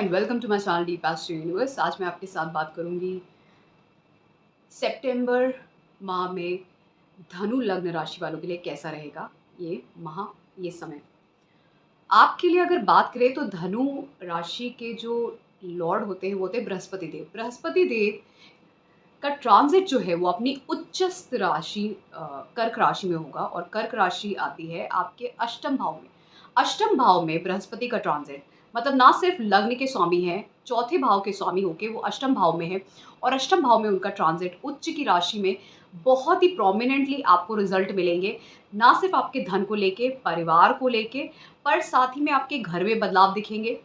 And welcome to my channel deep पास टू universe. आज मैं आपके साथ बात करूंगी सितंबर माह में धनु लग्न राशि वालों के लिए कैसा रहेगा ये माह, ये समय। आपके लिए अगर बात करें तो धनु राशि के जो लॉर्ड होते हैं वो होते हैं बृहस्पति देव। बृहस्पति देव का ट्रांजिट जो है वो अपनी उच्चस्थ राशि कर्क राशि में होगा, और कर्क राशि आती है आपके अष्टम भाव में। अष्टम भाव में बृहस्पति का ट्रांजिट मतलब ना सिर्फ लग्न के स्वामी हैं, चौथे भाव के स्वामी होके वो अष्टम भाव में है, और अष्टम भाव में उनका ट्रांजिट उच्च की राशि में बहुत ही प्रोमिनेंटली आपको रिजल्ट मिलेंगे। ना सिर्फ आपके धन को लेके, परिवार को लेके, पर साथ ही में आपके घर में बदलाव दिखेंगे,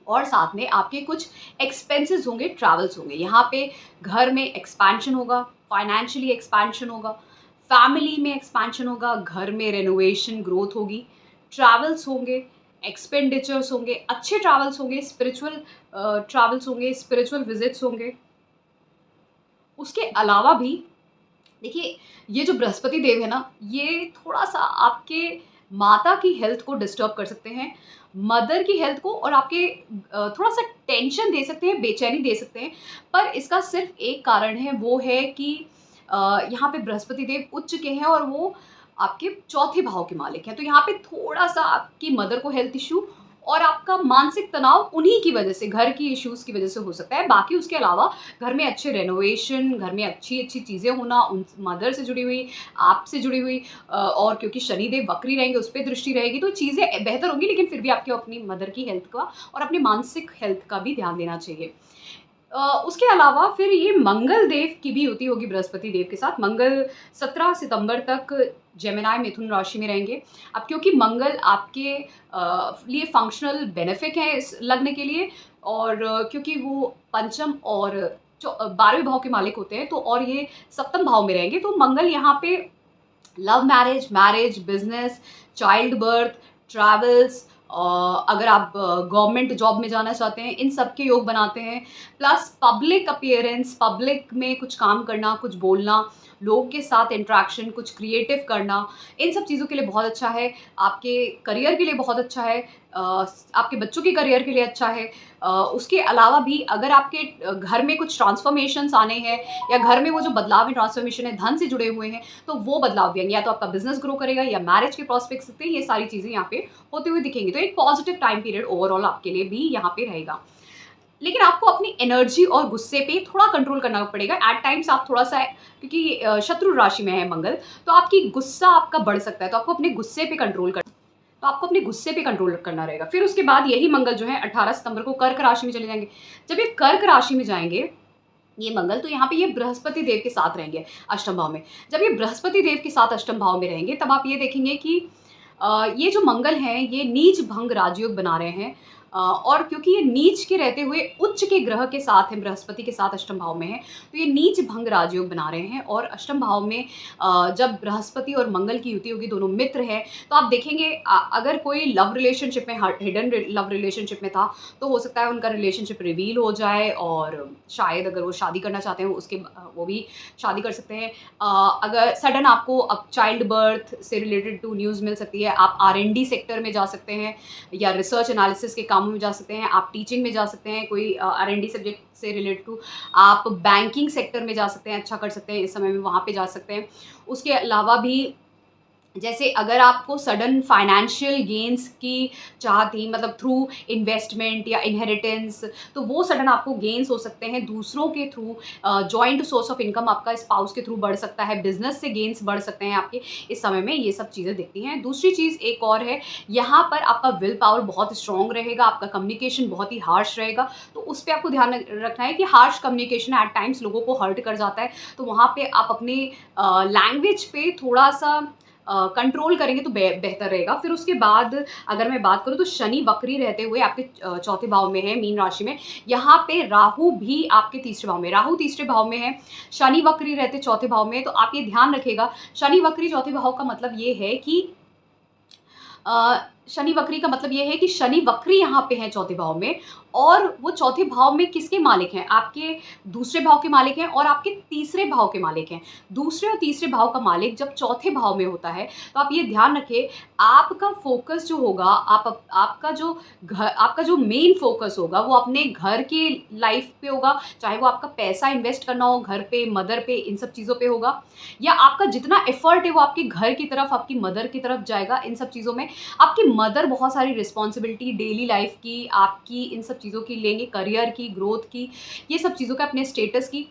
और साथ में आपके कुछ एक्सपेंसेस होंगे, ट्रैवल्स होंगे। यहाँ पे घर में एक्सपेंशन होगा, फाइनेंशियली एक्सपेंशन होगा, फैमिली में एक्सपेंशन होगा, घर में रेनोवेशन ग्रोथ होगी, ट्रैवल्स होंगे, एक्सपेंडिचर्स होंगे, अच्छे ट्रैवल्स होंगे, स्पिरिचुअल ट्रैवल्स होंगे, स्पिरिचुअल विजिट्स होंगे। उसके अलावा भी देखिए, ये जो बृहस्पति देव है ना, ये थोड़ा सा आपके माता की हेल्थ को डिस्टर्ब कर सकते हैं, मदर की हेल्थ को, और आपके थोड़ा सा टेंशन दे सकते हैं, बेचैनी दे सकते हैं। पर इसका सिर्फ एक कारण है, वो है कि यहाँ पे बृहस्पति देव उच्च के हैं और वो आपके चौथे भाव के मालिक हैं। तो यहाँ पे थोड़ा सा आपकी मदर को हेल्थ इश्यू और आपका मानसिक तनाव उन्हीं की वजह से, घर की इश्यूज की वजह से हो सकता है। बाकी उसके अलावा घर में अच्छे रेनोवेशन, घर में अच्छी अच्छी चीज़ें होना, उन मदर से जुड़ी हुई, आपसे जुड़ी हुई, और क्योंकि शनिदेव वक्री रहेंगे, उस पर दृष्टि रहेगी, तो चीज़ें बेहतर होंगी। लेकिन फिर भी आपको अपनी मदर की हेल्थ का और अपनी मानसिक हेल्थ का भी ध्यान देना चाहिए। उसके अलावा फिर ये मंगल देव की भी युति होगी बृहस्पति देव के साथ। मंगल 17 सितंबर तक जेमिनाई मिथुन राशि में रहेंगे। अब क्योंकि मंगल आपके लिए फंक्शनल बेनिफिक है इस लग्न के लिए, और क्योंकि वो पंचम और 12वें भाव के मालिक होते हैं, तो और ये सप्तम भाव में रहेंगे, तो मंगल यहाँ पे love marriage, marriage, business, child birth, travels, अगर आप गवर्नमेंट जॉब में जाना चाहते हैं, इन सब के योग बनाते हैं। प्लस पब्लिक अपीयरेंस, पब्लिक में कुछ काम करना, कुछ बोलना, लोगों के साथ इंटरेक्शन, कुछ क्रिएटिव करना, इन सब चीज़ों के लिए बहुत अच्छा है। आपके करियर के लिए बहुत अच्छा है, आपके बच्चों के करियर के लिए अच्छा है। उसके अलावा भी अगर आपके घर में कुछ ट्रांसफॉर्मेशंस आने हैं, या घर में वो जो बदलाव है, ट्रांसफॉर्मेशन है, धन से जुड़े हुए हैं, तो वो बदलाव भी आएंगे। या तो आपका बिजनेस ग्रो करेगा, या मैरिज के प्रॉस्पेक्ट्स सकते हैं, ये सारी चीज़ें यहाँ पे होते हुए दिखेंगी। तो एक पॉजिटिव टाइम पीरियड ओवरऑल आपके लिए भी यहाँ पे रहेगा। लेकिन आपको अपनी एनर्जी और गुस्से पे थोड़ा कंट्रोल करना पड़ेगा। एट टाइम्स आप थोड़ा सा, क्योंकि शत्रु राशि में है मंगल, तो आपकी गुस्सा आपका बढ़ सकता है, तो आपको अपने गुस्से पे कंट्रोल कर तो आपको अपने गुस्से पे कंट्रोल करना रहेगा। फिर उसके बाद यही मंगल जो है 18 सितंबर को कर्क राशि में चले जाएंगे। जब ये कर्क राशि में जाएंगे ये मंगल, तो यहाँ पे ये बृहस्पति देव के साथ रहेंगे अष्टम भाव में। जब ये बृहस्पति देव के साथ अष्टम भाव में रहेंगे, तब आप ये देखेंगे कि ये जो मंगल हैं ये नीच भंग राजयोग बना रहे हैं, और क्योंकि ये नीच के रहते हुए उच्च के ग्रह के साथ हैं, बृहस्पति के साथ अष्टम भाव में है, तो ये नीच भंग राजयोग बना रहे हैं। और अष्टम भाव में जब बृहस्पति और मंगल की युति होगी, दोनों मित्र हैं, तो आप देखेंगे अगर कोई लव रिलेशनशिप में, हिडन लव रिलेशनशिप में था, तो हो सकता है उनका रिलेशनशिप रिवील हो जाए, और शायद अगर वो शादी करना चाहते हैं उसके वो भी शादी कर सकते हैं। अगर सडन आपको अब चाइल्ड बर्थ से रिलेटेड टू न्यूज़ मिल सकती है, आप R&D सेक्टर में जा सकते हैं, या रिसर्च एनालिसिस के कामों में जा सकते हैं, आप टीचिंग में जा सकते हैं, कोई R&D सब्जेक्ट से रिलेटेड टू, आप बैंकिंग सेक्टर में जा सकते हैं, अच्छा कर सकते हैं इस समय में, वहाँ पे जा सकते हैं। उसके अलावा भी जैसे अगर आपको सडन फाइनेंशियल गेन्स की चाह थी, मतलब थ्रू इन्वेस्टमेंट या इनहेरिटेंस, तो वो सडन आपको गेन्स हो सकते हैं दूसरों के through. Joint source of income आपका स्पाउस के थ्रू बढ़ सकता है, बिजनेस से गेन्स बढ़ सकते हैं आपके इस समय में। ये सब चीज़ें दिखती हैं। दूसरी चीज़ एक और है, यहाँ पर आपका विल पावर बहुत स्ट्रॉन्ग रहेगा, आपका कम्युनिकेशन बहुत ही हार्श रहेगा, तो उस पर आपको ध्यान रखना है कि हार्श कम्युनिकेशन एट टाइम्स लोगों को हर्ट कर जाता है, तो वहाँ पे आप अपनी लैंग्वेज पे थोड़ा सा कंट्रोल करेंगे तो बेहतर रहेगा। फिर उसके बाद अगर मैं बात करूँ तो शनि वक्री रहते हुए आपके चौथे भाव में है, मीन राशि में। यहाँ पे राहु भी आपके तीसरे भाव में, राहु तीसरे भाव में है, शनि वक्री रहते चौथे भाव में। तो आप ये ध्यान रखेगा, शनि वक्री चौथे भाव का मतलब ये है कि शनि वक्री का मतलब ये है कि शनि वक्री यहाँ पे है चौथे भाव में, और वो चौथे भाव में किसके मालिक हैं? आपके दूसरे भाव के मालिक हैं और आपके तीसरे भाव के मालिक हैं। दूसरे और तीसरे भाव का मालिक जब चौथे भाव में होता है, तो आप ये ध्यान रखिए, आपका फोकस जो होगा, आपका जो मेन फोकस होगा वो अपने घर की लाइफ पे होगा, चाहे वो आपका पैसा इन्वेस्ट करना हो घर पे, मदर पे, इन सब चीज़ों पे होगा, या आपका जितना एफर्ट है वो आपके घर की तरफ, आपकी मदर की तरफ जाएगा। इन सब चीज़ों में आपकी मदर बहुत सारी रिस्पॉन्सिबिलिटी डेली लाइफ की, आपकी इन सब चीज़ों की लेंगे, करियर की, ग्रोथ की, ये सब चीज़ों का, अपने स्टेटस की।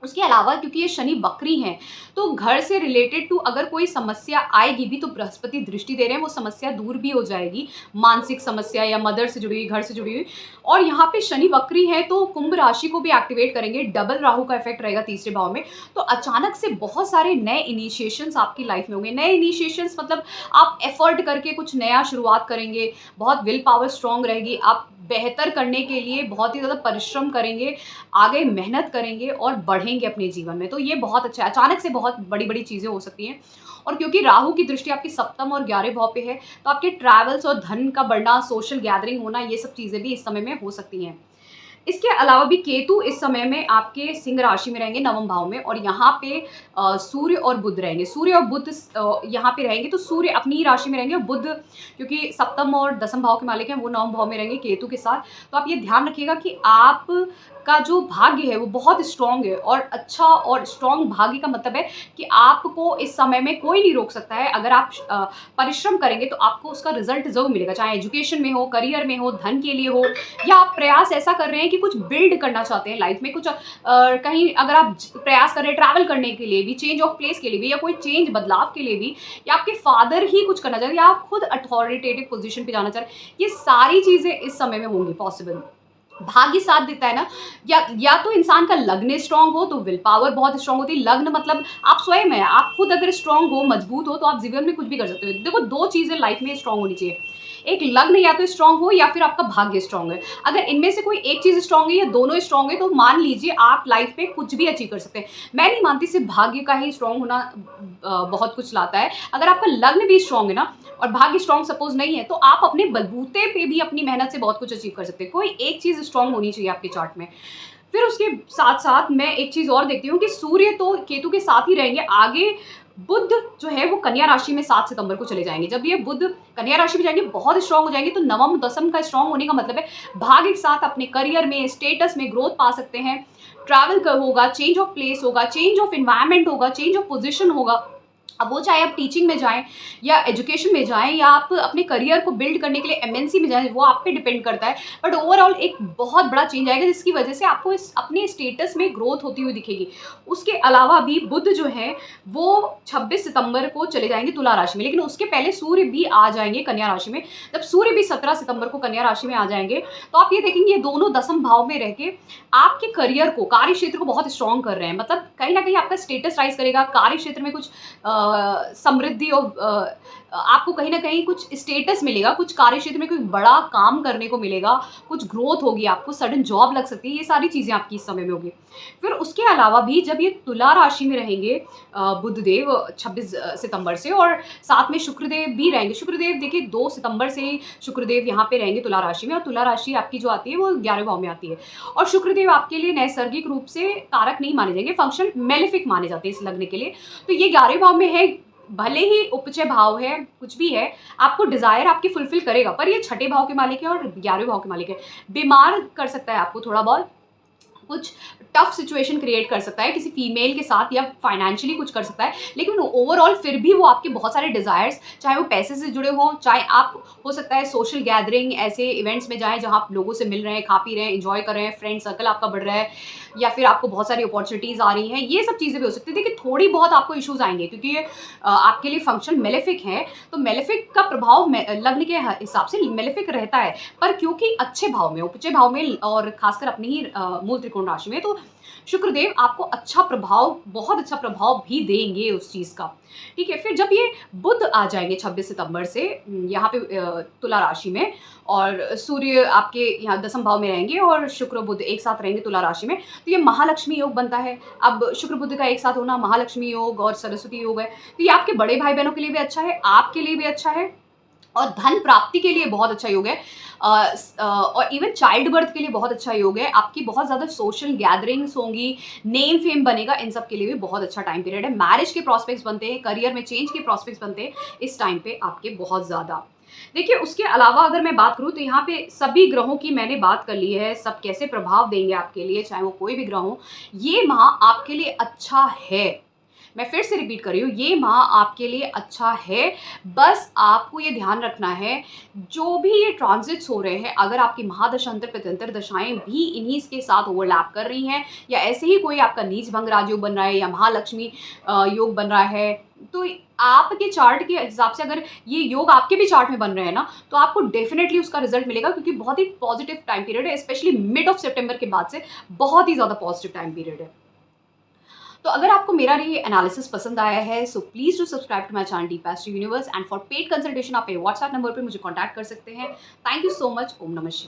उसके अलावा क्योंकि ये शनि वक्री हैं, तो घर से रिलेटेड टू अगर कोई समस्या आएगी भी, तो बृहस्पति दृष्टि दे रहे हैं, वो समस्या दूर भी हो जाएगी, मानसिक समस्या या मदर से जुड़ी हुई, घर से जुड़ी हुई। और यहाँ पे शनि वक्री है तो कुंभ राशि को भी एक्टिवेट करेंगे, डबल राहु का इफेक्ट रहेगा तीसरे भाव में। तो अचानक से बहुत सारे नए इनिशिएशंस आपकी लाइफ में होंगे। नए इनिशिएशंस मतलब आप एफर्ट करके कुछ नया शुरुआत करेंगे, बहुत विल पावर स्ट्रांग रहेगी, आप बेहतर करने के लिए बहुत ही ज़्यादा परिश्रम करेंगे, आगे मेहनत करेंगे और बढ़ेंगे अपने जीवन में। तो ये बहुत अच्छा है, अचानक से बहुत बड़ी-बड़ी चीज़ें हो सकती हैं। और क्योंकि राहु की दृष्टि आपकी सप्तम और 11वें भाव पे है, तो आपके ट्रैवल्स और धन का बढ़ना, सोशल गैदरिंग होना, ये सब चीज़ें भी इस समय में हो सकती हैं। इसके अलावा भी केतु इस समय में आपके सिंह राशि में रहेंगे, नवम भाव में, और यहाँ पे सूर्य और बुध रहेंगे। सूर्य और बुध यहाँ पे रहेंगे, तो सूर्य अपनी ही राशि में रहेंगे और बुध क्योंकि सप्तम और दसम भाव के मालिक हैं, वो नवम भाव में रहेंगे केतु के साथ। तो आप ये ध्यान रखिएगा कि आप का जो भाग्य है वो बहुत स्ट्रांग है, और अच्छा और स्ट्रांग भाग्य का मतलब है कि आपको इस समय में कोई नहीं रोक सकता है। अगर आप परिश्रम करेंगे तो आपको उसका रिजल्ट जरूर मिलेगा, चाहे एजुकेशन में हो, करियर में हो, धन के लिए हो, या आप प्रयास ऐसा कर रहे हैं कि कुछ बिल्ड करना चाहते हैं लाइफ में, कुछ कहीं अगर आप प्रयास कर रहे हैं ट्रैवल करने के लिए भी, चेंज ऑफ प्लेस के लिए भी, या कोई चेंज बदलाव के लिए भी, या आपके फादर ही कुछ करना चाहते हैं, या आप खुद अथॉरिटेटिव पोजीशन पे जाना चाह रहे हैं, ये सारी चीज़ें इस समय में होंगी पॉसिबल। भाग्य साथ देता है ना, या तो इंसान का लग्न स्ट्रांग हो तो विल पावर बहुत स्ट्रांग होती है। लग्न मतलब आप स्वयं है, आप खुद अगर स्ट्रांग हो, मजबूत हो, तो आप जीवन में कुछ भी कर सकते हो। देखो, दो चीज़ें लाइफ में स्ट्रांग होनी चाहिए, एक लग्न या तो स्ट्रांग हो या फिर आपका भाग्य स्ट्रांग है। अगर इनमें से कोई एक चीज़ स्ट्रांग है या दोनों स्ट्रांग है, तो मान लीजिए आप लाइफ में कुछ भी अचीव कर सकते हैं। मैं नहीं मानती सिर्फ भाग्य का ही स्ट्रांग होना बहुत कुछ लाता है। अगर आपका लग्न भी स्ट्रांग है ना, और भाग्य स्ट्रांग सपोज नहीं है, तो आप अपने बलबूते पे भी अपनी मेहनत से बहुत कुछ अचीव कर सकते हैं। कोई एक चीज़ स्ट्रांग होनी चाहिए आपके चार्ट में। फिर उसके साथ साथ मैं एक चीज़ और देखती हूँ कि सूर्य तो केतु के साथ ही रहेंगे, आगे बुध जो है वो कन्या राशि में 7 सितंबर को चले जाएंगे। जब ये बुध कन्या राशि में जाएंगे, बहुत स्ट्रांग हो जाएंगे, तो नवम दसम का स्ट्रांग होने का मतलब है भाग्य के साथ अपने करियर में, स्टेटस में ग्रोथ पा सकते हैं। ट्रैवल होगा, चेंज ऑफ प्लेस होगा, चेंज ऑफ इन्वायरमेंट होगा, चेंज ऑफ पोजिशन होगा। अब वो चाहे आप टीचिंग में जाएँ या एजुकेशन में जाएँ, या आप अपने करियर को बिल्ड करने के लिए एमएनसी में जाएँ, वो आप पे डिपेंड करता है। बट ओवरऑल एक बहुत बड़ा चेंज आएगा, जिसकी वजह से आपको इस अपने स्टेटस में ग्रोथ होती हुई दिखेगी। उसके अलावा भी बुध जो है वो 26 सितंबर को चले जाएंगे तुला राशि में, लेकिन उसके पहले सूर्य भी आ जाएंगे कन्या राशि में। जब सूर्य भी 17 सितंबर को कन्या राशि में आ जाएंगे, तो आप ये देखेंगे ये दोनों दसम भाव में रह के आपके करियर को, कार्य क्षेत्र को बहुत स्ट्रांग कर रहे हैं। मतलब कहीं ना कहीं आपका स्टेटस राइज करेगा, कार्य क्षेत्र में कुछ समृद्धि और आपको कहीं ना कहीं कुछ स्टेटस मिलेगा, कुछ कार्य क्षेत्र में कोई बड़ा काम करने को मिलेगा, कुछ ग्रोथ होगी, आपको सडन जॉब लग सकती है। ये सारी चीज़ें आपकी इस समय में होगी। फिर उसके अलावा भी जब ये तुला राशि में रहेंगे बुधदेव 26 सितंबर से, और साथ में शुक्रदेव भी रहेंगे। शुक्रदेव देखिए 2 सितंबर से ही शुक्रदेव यहाँ पे रहेंगे तुला राशि में, और तुला राशि आपकी जो आती है वो 11वें भाव में आती है। और शुक्रदेव आपके लिए नैसर्गिक रूप से कारक नहीं माने जाएंगे, फंक्शन मेलेफिक माने जाते हैं इस लग्न के लिए। तो ये 11वें भाव में है, भले ही उपचय भाव है, कुछ भी है, आपको डिजायर आपकी फुलफिल करेगा, पर ये छठे भाव के मालिक है और 11वें भाव के मालिक है। बीमार कर सकता है आपको थोड़ा बहुत, कुछ टफ सिचुएशन क्रिएट कर सकता है किसी फीमेल के साथ, या फाइनेंशियली कुछ कर सकता है, लेकिन ओवरऑल फिर भी वो आपके बहुत सारे डिज़ायर्स, चाहे वो पैसे से जुड़े हों, चाहे आप हो सकता है सोशल गैदरिंग ऐसे इवेंट्स में जाएं जहां आप लोगों से मिल रहे हैं, खा पी रहे हैं, एंजॉय कर रहे हैं, फ्रेंड सर्कल आपका बढ़ रहा है, या फिर आपको बहुत सारी अपॉर्चुनिटीज़ आ रही हैं, ये सब चीज़ें भी हो सकती है। देखिए थोड़ी बहुत आपको इश्यूज़ आएंगे, क्योंकि ये आपके लिए फंक्शन मेलेफिक है, तो मेलेफिक का प्रभाव लग्न के हिसाब से मेलेफिक रहता है, पर क्योंकि अच्छे भाव में, उपचय भाव में, और खासकर अपनी ही मूल त्रिकोण राशि में, तो शुक्रदेव आपको अच्छा प्रभाव, बहुत अच्छा प्रभाव भी देंगे उस चीज़ का। ठीक है, फिर जब ये बुध आ जाएंगे 26 सितंबर से यहाँ पे तुला राशि में, और सूर्य आपके यहाँ दसम भाव में रहेंगे, और शुक्र बुध एक साथ रहेंगे तुला राशि में, तो ये महालक्ष्मी योग बनता है। अब शुक्र बुध का एक साथ होना महालक्ष्मी योग और सरस्वती योग है, तो ये आपके बड़े भाई बहनों के लिए भी अच्छा है, आपके लिए भी अच्छा है, और धन प्राप्ति के लिए बहुत अच्छा योग है। और इवन चाइल्ड बर्थ के लिए बहुत अच्छा योग है। आपकी बहुत ज़्यादा सोशल गैदरिंग्स होंगी, नेम फेम बनेगा, इन सब के लिए भी बहुत अच्छा टाइम पीरियड है। मैरिज के प्रॉस्पेक्ट्स बनते हैं, करियर में चेंज के प्रॉस्पेक्ट्स बनते हैं इस टाइम पे आपके बहुत ज़्यादा। देखिए, उसके अलावा अगर मैं बात करूँ तो यहाँ पे सभी ग्रहों की मैंने बात कर ली है, सब कैसे प्रभाव देंगे आपके लिए, चाहे वो कोई भी ग्रह हो। ये माह आपके लिए अच्छा है। मैं फिर से रिपीट कर रही हूँ, ये माह आपके लिए अच्छा है। बस आपको ये ध्यान रखना है, जो भी ये ट्रांजिट्स हो रहे हैं, अगर आपकी महादशांतर प्रत्यंतर दशाएँ भी इन्हीं के साथ ओवरलैप कर रही हैं, या ऐसे ही कोई आपका नीच भंग राजयोग बन रहा है या महालक्ष्मी योग बन रहा है, तो आपके चार्ट के हिसाब से अगर ये योग आपके भी चार्ट में बन रहे हैं ना, तो आपको डेफिनेटली उसका रिजल्ट मिलेगा, क्योंकि बहुत ही पॉजिटिव टाइम पीरियड है। स्पेशली मिड ऑफ सितंबर के बाद से बहुत ही ज़्यादा पॉजिटिव टाइम पीरियड है। तो अगर आपको मेरा ये एनालिसिस पसंद आया है, so please do subscribe to my channel deep astro universe, and for paid consultation आप मेरे व्हाट्सएप नंबर पे मुझे कॉन्टैक्ट कर सकते हैं। Thank you so much. ओम नमः शिवाय।